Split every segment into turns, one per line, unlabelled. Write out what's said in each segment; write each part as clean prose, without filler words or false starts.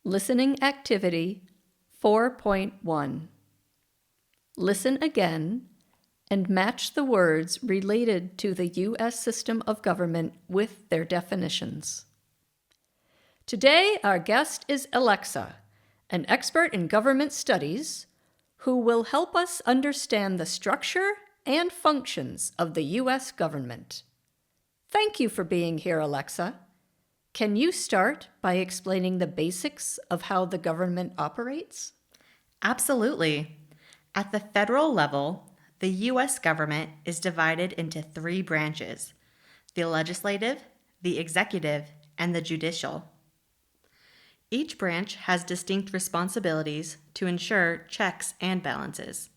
Listening Activity 4.1. Listen again and match the words related to the U.S. system of government with their definitions. Today, our guest is Alexa, an expert in government studies, who will help us understand the structure and functions of the U.S. government. Thank you for being here, Alexa. Can you start by explaining the basics of how the government operates?
Absolutely. At the federal level, the U.S. government is divided into three branches: the legislative, the executive, and the judicial. Each branch has distinct responsibilities to ensure checks and balances.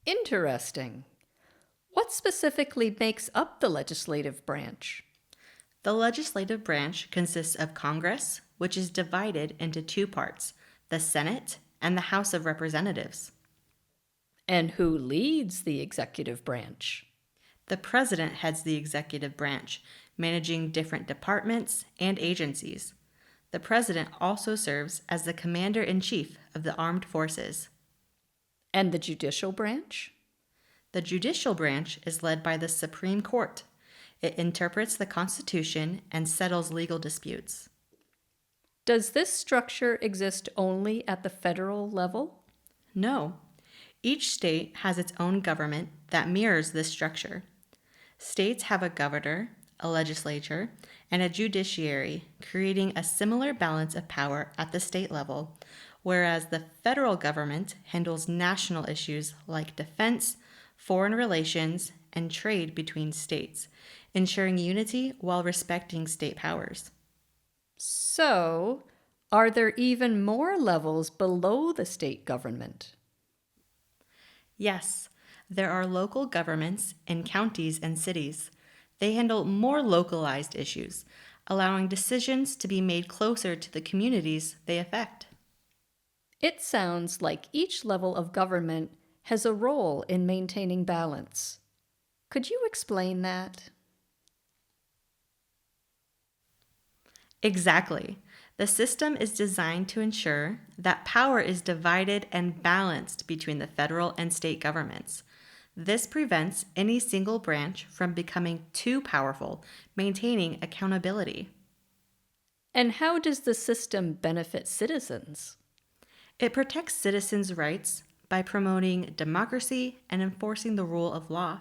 Interesting. What specifically makes up the legislative branch?
The legislative branch consists of Congress, which is divided into two parts, the Senate and the House of Representatives.
And who leads the executive branch?
The president heads the executive branch, managing different departments and agencies. The president also serves as the commander-in-chief of the armed forces.
And the judicial branch?
The judicial branch is led by the Supreme Court. It interprets the Constitution and settles legal disputes.
Does this structure exist only at the federal level?
No. Each state has its own government that mirrors this structure. States have a governor, a legislature, and a judiciary, creating a similar balance of power at the state level, whereas the federal government handles national issues like defense, foreign relations, and trade between states, ensuring unity while respecting state powers.
So, are there even more levels below the state government?
Yes, there are local governments in counties and cities. They handle more localized issues, allowing decisions to be made closer to the communities they affect.
It sounds like each level of government has a role in maintaining balance. Could you explain that?
Exactly. The system is designed to ensure that power is divided and balanced between the federal and state governments. This prevents any single branch from becoming too powerful, maintaining accountability.
And how does the system benefit citizens?
It protects citizens' rights by promoting democracy and enforcing the rule of law.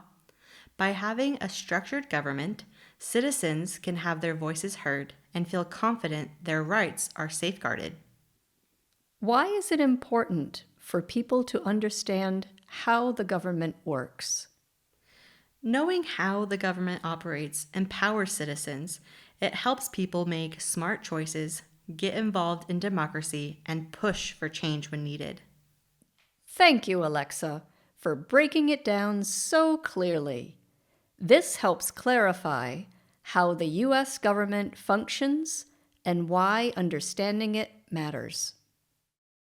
By having a structured government, citizens can have their voices heard and feel confident their rights are safeguarded.
Why is it important for people to understand how the government works?
Knowing how the government operates empowers citizens. It helps people make smart choices, get involved in democracy, and push for change when needed.
Thank you, Alexa, for breaking it down so clearly. This helps clarify how the U.S. government functions and why understanding it matters.